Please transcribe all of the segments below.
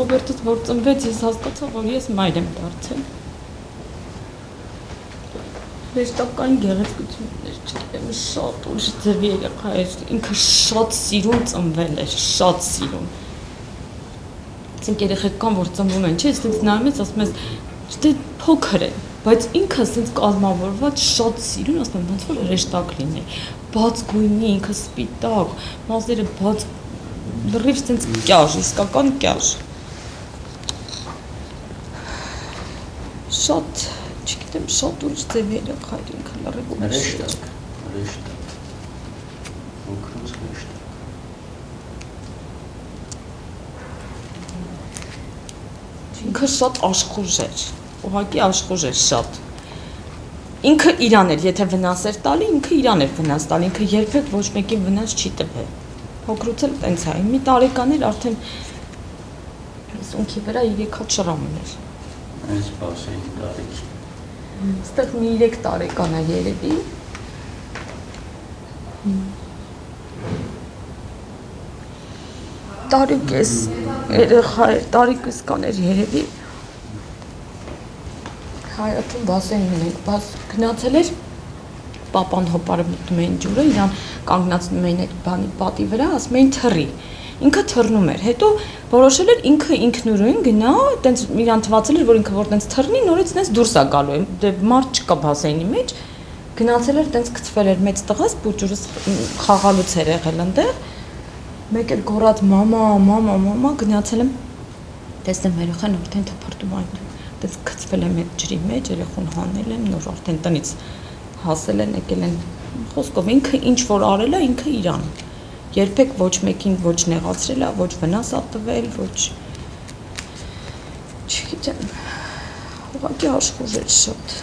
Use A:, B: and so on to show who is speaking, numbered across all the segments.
A: Ռոբերտից որ ծնվեց, ես հասկացա, որ ես մայր եմ դարձել։ Հեշտական գեղեցկություններ չգիտեմ, շատ ուժ ձևի երեխա էր, ինքը շատ սիրուն ծնվել էր, շատ սիրուն։ Այսինքն երեխեք կան, որ ծնվում են, չէ՞, ես նայում ես, ասում ես, դե փոքր է, բայց ինքը ասենց կազմավորված շատ սիրուն, ասում եմ, ոնց որ հրեշտակ լինի, բաց գույնի, ինքը սպիտակ, մազերը բաց, լրիվ ասենց կյաժ, իսկական կյաժ։ Շատ չգիտեմ, շատ ուժ ձև երեխա էր ինքը լրիվ ուժ։
B: Հրեշտակ։ Օգրուց հրեշտակ։
A: Ինքը շատ աշխուժ էր, ուղղակի աշխուժ էր շատ։ Ինքը իրան էր, եթե վնաս էր տալի, ինքը իրան էր վնաս տալի, ինքը երբեք ոչ մեկին վնաս չի տվել։ Փոքրուց էլ տենց է, մի տարեկան էր արդեն ունքի վրա 3 հատ շրամ ուներ։
B: Այս բասեին տարիքի։
A: Ստեղ մի 3 տարեկան է երևի։ Տարիքես երեխա էր, տարիքես կաներ երևի։ Հայատում բասեին ունենք, բաս գնացել էր, պապան հոպարը մտնում էին ջուրը, իրան կանգնացնում էին այդ բանի պատի վրա, ասում էին թռի։ Ինքը թռնում էր, հետո որոշել էր ինքը ինքնուրույն գնա, տենց իրան թվացել էր, որ ինքը որ տենց թռնի, նորից տենց դուրս է գալու, դե մարդ չկա բասեինի մեջ, գնացել էր տենց գցվել էր մեծ տղաս, բուջուրս խաղալուց էր եղել այնտեղ, մեկ էլ գոռաց մամա, գնացել եմ, տեսնեմ երեխան արդեն թփրտում այն, տենց գցվել եմ այդ ջրի մեջ, երեխուն հանել եմ, նոր արդեն տնից հասել են, եկել են, խոսքով ինքը ինչ որ արել է, ինքը իրան։ Երբեք ոչ մեկին ոչ նեղացրել է, ոչ վնաս ա տվել, ոչ չգիտեմ, ուղղակի աշխուժ էր շատ։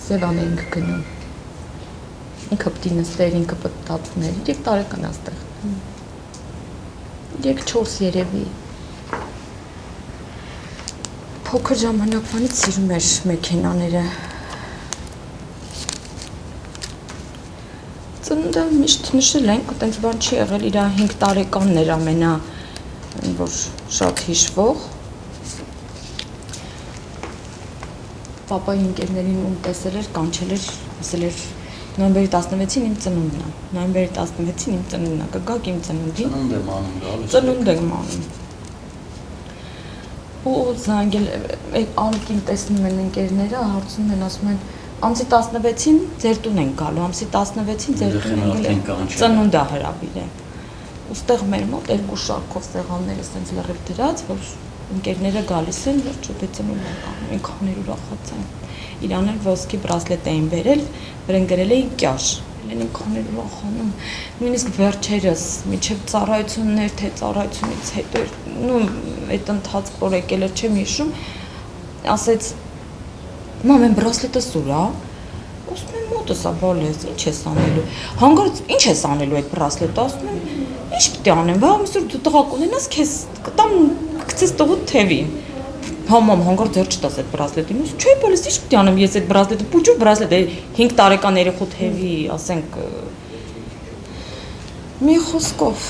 A: Սևան էինք գնում, ինքը պտի նստեր, ինքը պտտացներ, 3 տարեկան աստեղ, 3-4 երևի, փոքր ժամանակվանից սիրում էր մեքենաները, ծնունդը միշտ նշել ենք, տենց բան չի եղել, իրա 5 տարեկանն էր ամենա, որ շատ հիշվող, Պապայի ընկերներին ում տեսել էր, կանչել էր, ասել էր նոյեմբերի 16-ին իմ ծնունդն է, նոյեմբերի 16-ին իմ ծնունդն է, կգաք իմ ծնունդին, ծնունդ եմ անում, ու զանգել, անկին տեսնում են ընկերները, հարցնում են, ասում են, ամսի 16-ին ձեր տուն են գալու, ամսի 16-ին ձեր տուն են գալու, ծնունդ է հրավիրել, ու ստեղ մեր մոտ 2 շարքով սեղանները սենց լրիվ դրած, որ ընկերները գալիս են, վերջոդե ծնունդ են անում, ինքաներ ուրախած են, իրան էլ ոսկի բրասլետ էին բերել, վրան գրել էին կյաշ, են ինքաներ ուրախանում, նույնիսկ վերջերս, միջև ծառայություններ, թե ծառայությունից հետո, այդ ընթացք որ եկել էր չեմ հիշում, ասեց, մամ են բրասլետը սուր է, ասում եմ մոտս է բալես, ինչ ես անելու, հանգարց ինչ ես անելու այդ բրասլետը, ասում եմ, ինչ պիտի անեմ, վաղ միսուր դու տղակ ունենաս, քեզ կտամ գցես տղուդ թևին, մամ հանգարց ձեր չտաս այդ բրասլետին, չէ բալես, ինչ պիտի անեմ ես այդ բրասլետը, պուջուր բրասլետ է, 5 տարեկան երեխու թևի, ասենք, մի խոսքով,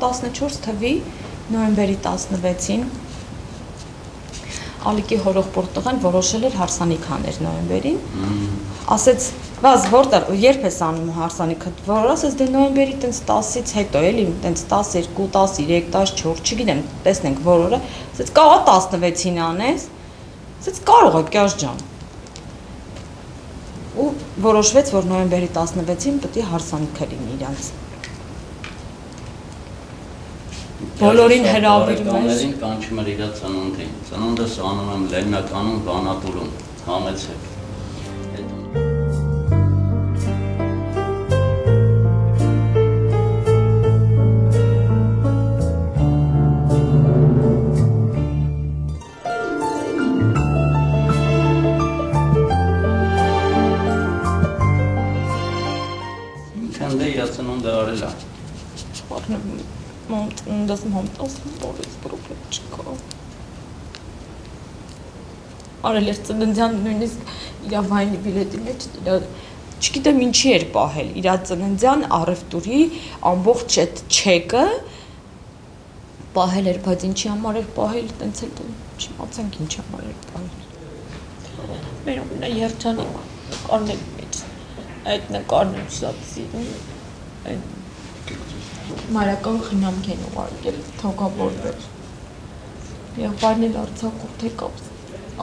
A: 14 թվի, նոյեմբերի 16-ին, Ալիկի հորողբոր տղան որոշել էր հարսանիք աներ նոյեմբերին, ասեց, վազ որտեղ, երբ ես անում հարսանիքը, որ ասեց դե նոյեմբերի տենց 10-ից հետո էլի, տենց 12, 13, 14, չգիտեմ, տեսնենք որ օրը, ասեց կարա 16-ին անես, ասեց կարող է կյաշ ջան, ու որոշվեց, որ նոյեմբերի 16-ին պտի հարսանիքը լինի իրանց, բոլորին հրավիրում էր,
B: կանչում էր իրա ծնունդին, ծնունդս անում եմ Լեննականում Վանատուրում, համեցեք, ընդ իր ծնունդը արել է։
A: Դասում համտասում որից պրոբլեմ չկա։ Արել էր ծննդյան նույնիսկ իր վայնի բիլետի մեջ չգիտեմ ինչի էր պահել իր ծննդյան առևտուրի ամբողջ այդ չեկը պահել էր, բայց ինչի համար էր պահել, տենց էլ չիմացանք ինչ համար էր պահել։ Մեր ամենաերջանիկ նկարների մեջ այդ նկարն եմ շատ սիրում։ Մարական խնամք են ուղարկել թագավորներ։ Եղբայրն էլ Արցախից եկավ,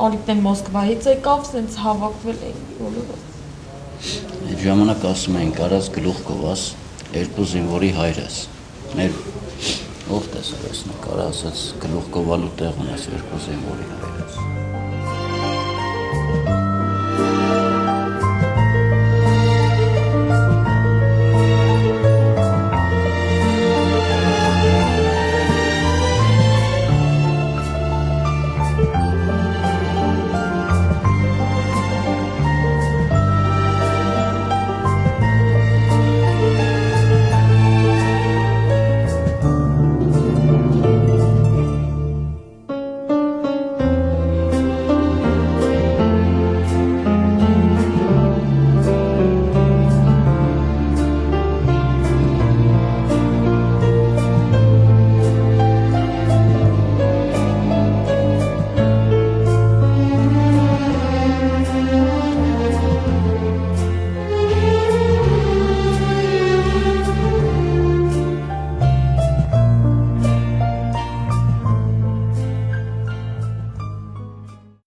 A: Ալիքն Մոսկվայից եկավ, սենց հավաքվել էին բոլորը։
B: Այդ ժամանակ ասում էին կարած գլուխ գովաս երկու զինվորի հայրս։ Մեր ով տեսավ այս նկարը, ասաց գլուխ գովալու տեղ ունես երկու զինվորի հայրս։